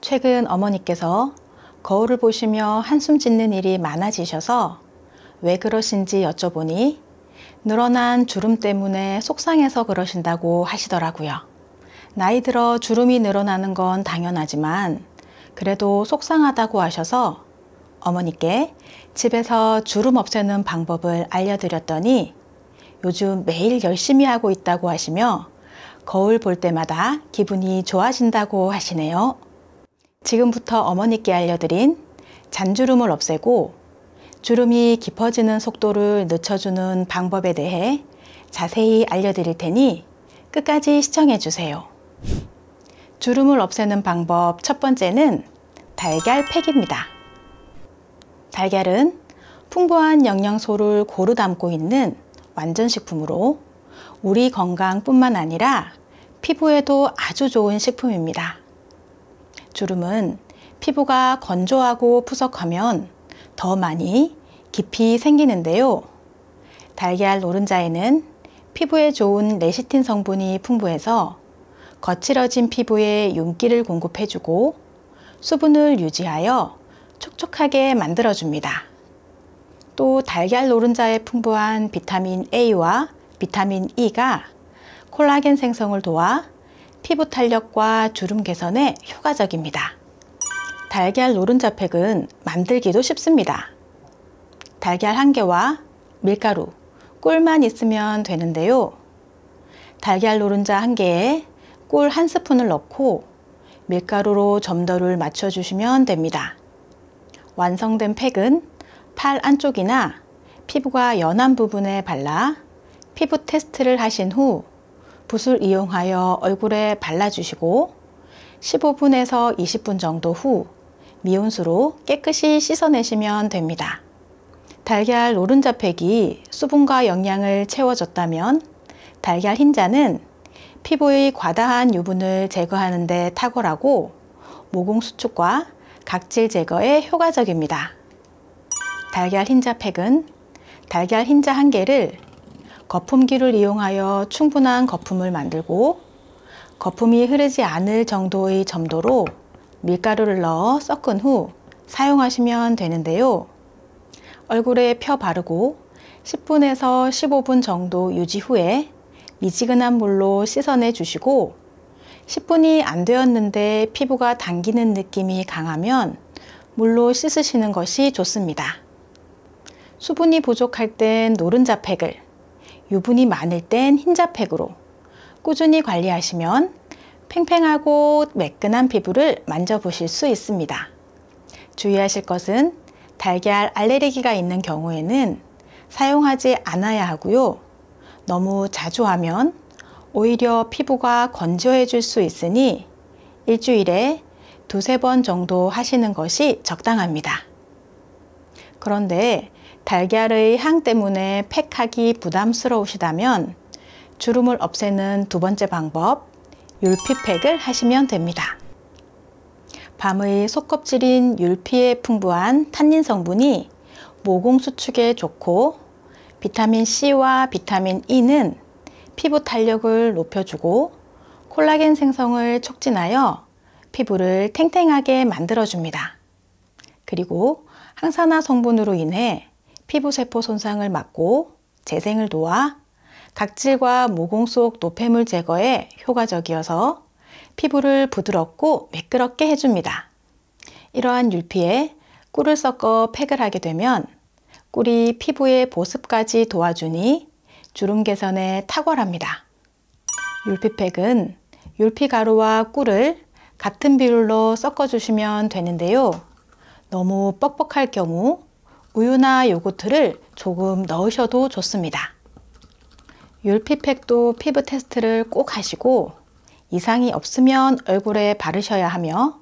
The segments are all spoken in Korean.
최근 어머니께서 거울을 보시며 한숨 짓는 일이 많아지셔서 왜 그러신지 여쭤보니 늘어난 주름 때문에 속상해서 그러신다고 하시더라고요. 나이 들어 주름이 늘어나는 건 당연하지만 그래도 속상하다고 하셔서 어머니께 집에서 주름 없애는 방법을 알려드렸더니 요즘 매일 열심히 하고 있다고 하시며 거울 볼 때마다 기분이 좋아진다고 하시네요. 지금부터 어머니께 알려드린 잔주름을 없애고 주름이 깊어지는 속도를 늦춰주는 방법에 대해 자세히 알려드릴 테니 끝까지 시청해 주세요. 주름을 없애는 방법 첫 번째는 달걀팩입니다. 달걀은 풍부한 영양소를 고루 담고 있는 완전식품으로 우리 건강뿐만 아니라 피부에도 아주 좋은 식품입니다. 주름은 피부가 건조하고 푸석하면 더 많이 깊이 생기는데요. 달걀 노른자에는 피부에 좋은 레시틴 성분이 풍부해서 거칠어진 피부에 윤기를 공급해주고 수분을 유지하여 촉촉하게 만들어줍니다. 또 달걀 노른자에 풍부한 비타민 A와 비타민 E가 콜라겐 생성을 도와 피부 탄력과 주름 개선에 효과적입니다. 달걀 노른자 팩은 만들기도 쉽습니다. 달걀 1개와 밀가루, 꿀만 있으면 되는데요. 달걀 노른자 1개에 꿀 1스푼을 넣고 밀가루로 점도를 맞춰주시면 됩니다. 완성된 팩은 팔 안쪽이나 피부가 연한 부분에 발라 피부 테스트를 하신 후 붓을 이용하여 얼굴에 발라주시고 15분에서 20분 정도 후 미온수로 깨끗이 씻어내시면 됩니다. 달걀 노른자 팩이 수분과 영양을 채워줬다면 달걀 흰자는 피부의 과다한 유분을 제거하는 데 탁월하고 모공 수축과 각질 제거에 효과적입니다. 달걀 흰자 팩은 달걀 흰자 1개를 거품기를 이용하여 충분한 거품을 만들고 거품이 흐르지 않을 정도의 점도로 밀가루를 넣어 섞은 후 사용하시면 되는데요. 얼굴에 펴 바르고 10분에서 15분 정도 유지 후에 미지근한 물로 씻어내 주시고 10분이 안 되었는데 피부가 당기는 느낌이 강하면 물로 씻으시는 것이 좋습니다. 수분이 부족할 땐 노른자 팩을, 유분이 많을 땐 흰자 팩으로 꾸준히 관리하시면 팽팽하고 매끈한 피부를 만져보실 수 있습니다. 주의하실 것은 달걀 알레르기가 있는 경우에는 사용하지 않아야 하고요. 너무 자주 하면 오히려 피부가 건조해질 수 있으니 일주일에 2~3번 정도 하시는 것이 적당합니다. 그런데 달걀의 향 때문에 팩하기 부담스러우시다면 주름을 없애는 두 번째 방법, 율피팩을 하시면 됩니다. 밤의 속껍질인 율피에 풍부한 탄닌 성분이 모공 수축에 좋고 비타민 C와 비타민 E는 피부 탄력을 높여주고 콜라겐 생성을 촉진하여 피부를 탱탱하게 만들어줍니다. 그리고 항산화 성분으로 인해 피부세포 손상을 막고 재생을 도와 각질과 모공 속 노폐물 제거에 효과적이어서 피부를 부드럽고 매끄럽게 해줍니다. 이러한 율피에 꿀을 섞어 팩을 하게 되면 꿀이 피부의 보습까지 도와주니 주름 개선에 탁월합니다. 율피팩은 율피가루와 꿀을 같은 비율로 섞어주시면 되는데요. 너무 뻑뻑할 경우 우유나 요거트를 조금 넣으셔도 좋습니다. 율피팩도 피부 테스트를 꼭 하시고 이상이 없으면 얼굴에 바르셔야 하며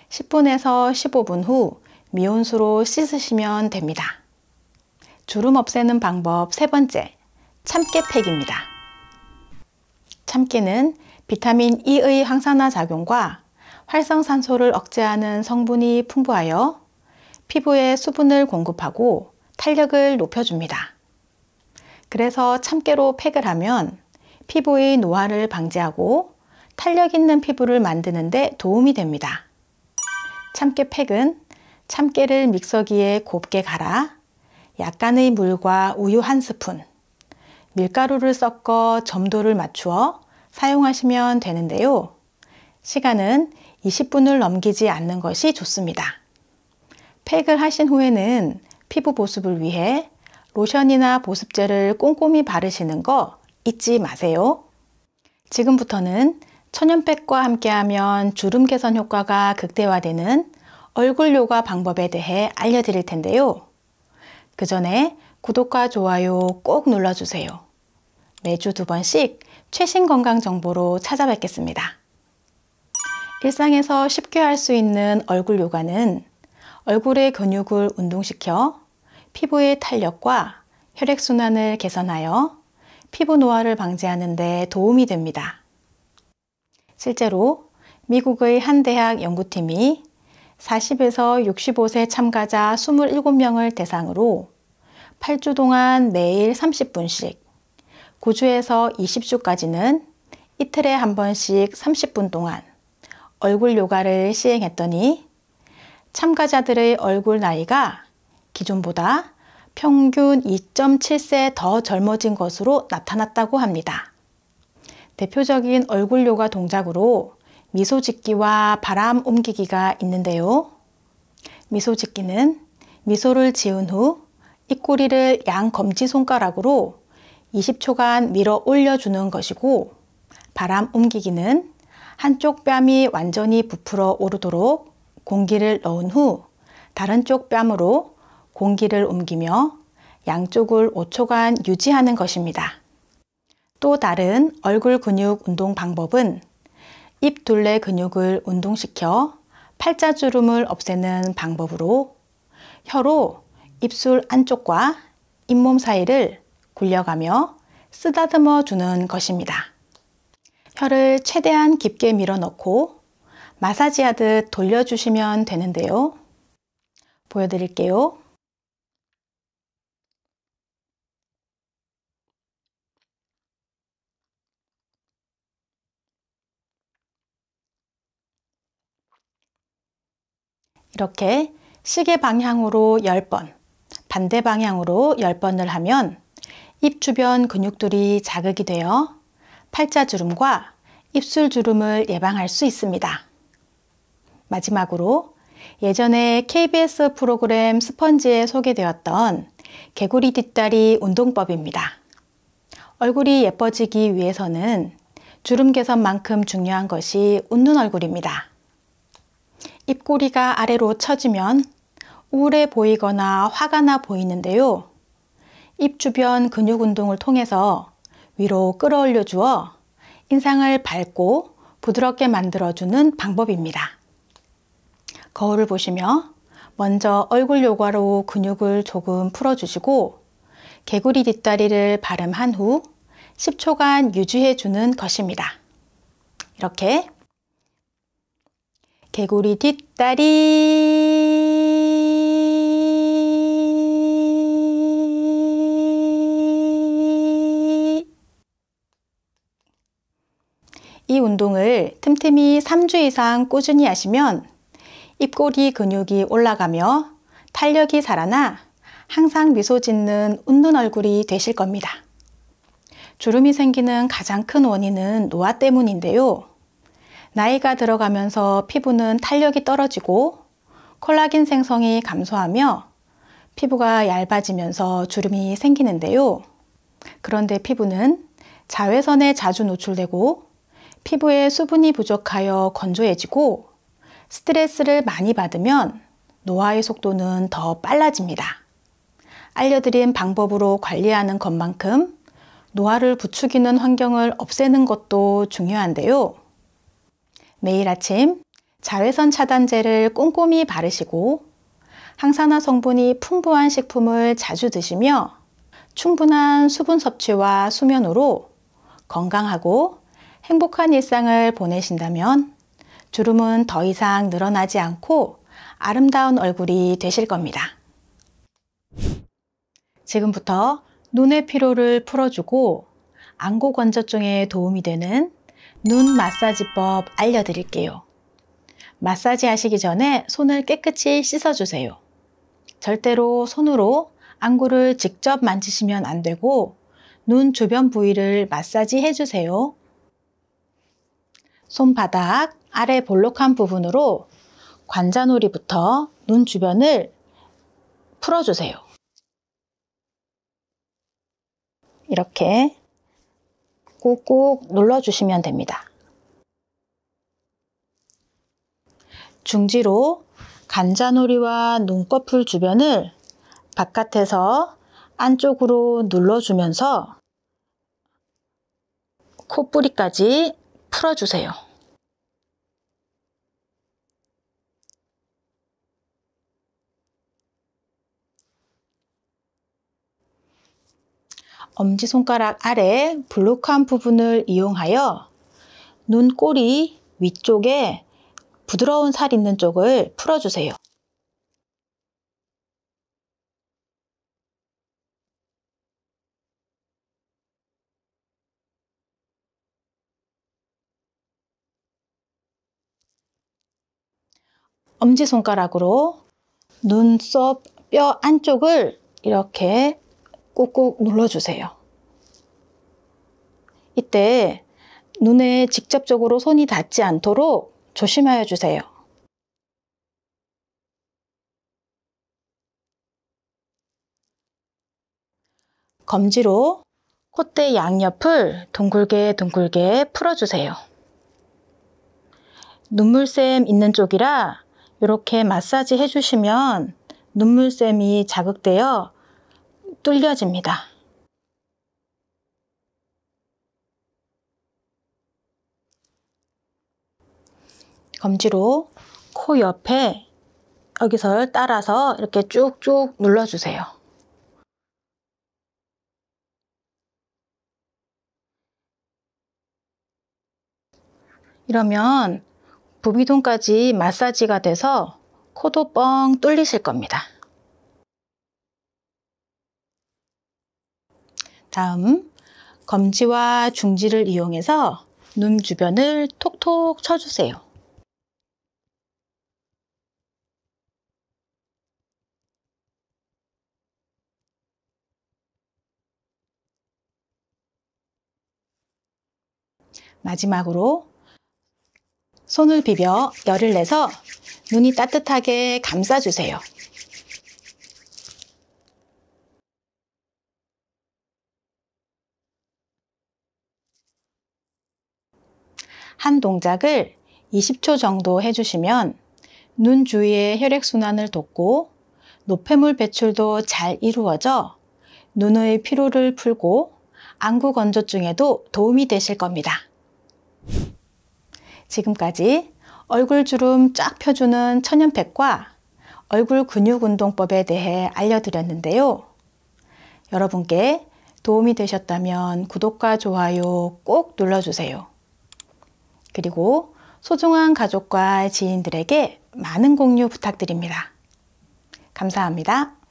10분에서 15분 후 미온수로 씻으시면 됩니다. 주름 없애는 방법 세 번째, 참깨팩입니다. 참깨는 비타민 E의 항산화 작용과 활성산소를 억제하는 성분이 풍부하여 피부에 수분을 공급하고 탄력을 높여줍니다. 그래서 참깨로 팩을 하면 피부의 노화를 방지하고 탄력 있는 피부를 만드는 데 도움이 됩니다. 참깨 팩은 참깨를 믹서기에 곱게 갈아 약간의 물과 우유 1스푼, 밀가루를 섞어 점도를 맞추어 사용하시면 되는데요. 시간은 20분을 넘기지 않는 것이 좋습니다. 팩을 하신 후에는 피부 보습을 위해 로션이나 보습제를 꼼꼼히 바르시는 거 잊지 마세요. 지금부터는 천연팩과 함께하면 주름 개선 효과가 극대화되는 얼굴 요가 방법에 대해 알려드릴 텐데요. 그 전에 구독과 좋아요 꼭 눌러주세요. 매주 2번씩 최신 건강 정보로 찾아뵙겠습니다. 일상에서 쉽게 할 수 있는 얼굴 요가는 얼굴의 근육을 운동시켜 피부의 탄력과 혈액순환을 개선하여 피부 노화를 방지하는 데 도움이 됩니다. 실제로 미국의 한 대학 연구팀이 40에서 65세 참가자 27명을 대상으로 8주 동안 매일 30분씩, 9주에서 20주까지는 이틀에 한 번씩 30분 동안 얼굴 요가를 시행했더니 참가자들의 얼굴 나이가 기존보다 평균 2.7세 더 젊어진 것으로 나타났다고 합니다. 대표적인 얼굴 요가 동작으로 미소 짓기와 바람 옮기기가 있는데요. 미소 짓기는 미소를 지은 후 입꼬리를 양 검지손가락으로 20초간 밀어 올려주는 것이고, 바람 옮기기는 한쪽 뺨이 완전히 부풀어 오르도록 공기를 넣은 후 다른 쪽 뺨으로 공기를 옮기며 양쪽을 5초간 유지하는 것입니다. 또 다른 얼굴 근육 운동 방법은 입 둘레 근육을 운동시켜 팔자주름을 없애는 방법으로 혀로 입술 안쪽과 잇몸 사이를 굴려가며 쓰다듬어 주는 것입니다. 혀를 최대한 깊게 밀어넣고 마사지하듯 돌려주시면 되는데요. 보여드릴게요. 이렇게 시계 방향으로 10번, 반대 방향으로 10번을 하면 입 주변 근육들이 자극이 되어 팔자주름과 입술주름을 예방할 수 있습니다. 마지막으로 예전에 KBS 프로그램 스펀지에 소개되었던 개구리 뒷다리 운동법입니다. 얼굴이 예뻐지기 위해서는 주름 개선만큼 중요한 것이 웃는 얼굴입니다. 입꼬리가 아래로 처지면 우울해 보이거나 화가 나 보이는데요. 입 주변 근육 운동을 통해서 위로 끌어올려 주어 인상을 밝고 부드럽게 만들어주는 방법입니다. 거울을 보시며 먼저 얼굴 요가로 근육을 조금 풀어주시고 개구리 뒷다리를 발음한 후 10초간 유지해주는 것입니다. 이렇게 개구리 뒷다리, 이 운동을 틈틈이 3주 이상 꾸준히 하시면 입꼬리 근육이 올라가며 탄력이 살아나 항상 미소 짓는 웃는 얼굴이 되실 겁니다. 주름이 생기는 가장 큰 원인은 노화 때문인데요. 나이가 들어가면서 피부는 탄력이 떨어지고 콜라겐 생성이 감소하며 피부가 얇아지면서 주름이 생기는데요. 그런데 피부는 자외선에 자주 노출되고 피부에 수분이 부족하여 건조해지고 스트레스를 많이 받으면 노화의 속도는 더 빨라집니다. 알려드린 방법으로 관리하는 것만큼 노화를 부추기는 환경을 없애는 것도 중요한데요. 매일 아침 자외선 차단제를 꼼꼼히 바르시고 항산화 성분이 풍부한 식품을 자주 드시며 충분한 수분 섭취와 수면으로 건강하고 행복한 일상을 보내신다면 주름은 더 이상 늘어나지 않고 아름다운 얼굴이 되실 겁니다. 지금부터 눈의 피로를 풀어주고 안구 건조증에 도움이 되는 눈 마사지법 알려드릴게요. 마사지 하시기 전에 손을 깨끗이 씻어주세요. 절대로 손으로 안구를 직접 만지시면 안 되고 눈 주변 부위를 마사지 해주세요. 손바닥 아래 볼록한 부분으로 관자놀이부터 눈 주변을 풀어주세요. 이렇게 꾹꾹 눌러주시면 됩니다. 중지로 관자놀이와 눈꺼풀 주변을 바깥에서 안쪽으로 눌러주면서 콧뿌리까지 풀어주세요. 엄지손가락 아래 볼록한 부분을 이용하여 눈꼬리 위쪽에 부드러운 살 있는 쪽을 풀어주세요. 엄지손가락으로 눈썹 뼈 안쪽을 이렇게 꾹꾹 눌러주세요. 이때 눈에 직접적으로 손이 닿지 않도록 조심하여 주세요. 검지로 콧대 양옆을 둥글게 풀어주세요. 눈물샘 있는 쪽이라 이렇게 마사지 해주시면 눈물샘이 자극되어 뚫려집니다. 검지로 코 옆에 여기서 따라서 이렇게 쭉쭉 눌러주세요. 이러면 부비동까지 마사지가 돼서 코도 뻥 뚫리실 겁니다. 다음 검지와 중지를 이용해서 눈 주변을 톡톡 쳐주세요. 마지막으로 손을 비벼 열을 내서 눈이 따뜻하게 감싸주세요. 한 동작을 20초 정도 해주시면 눈 주위의 혈액순환을 돕고 노폐물 배출도 잘 이루어져 눈의 피로를 풀고 안구 건조증에도 도움이 되실 겁니다. 지금까지 얼굴 주름 쫙 펴주는 천연팩과 얼굴 근육 운동법에 대해 알려드렸는데요. 여러분께 도움이 되셨다면 구독과 좋아요 꼭 눌러주세요. 그리고 소중한 가족과 지인들에게 많은 공유 부탁드립니다. 감사합니다.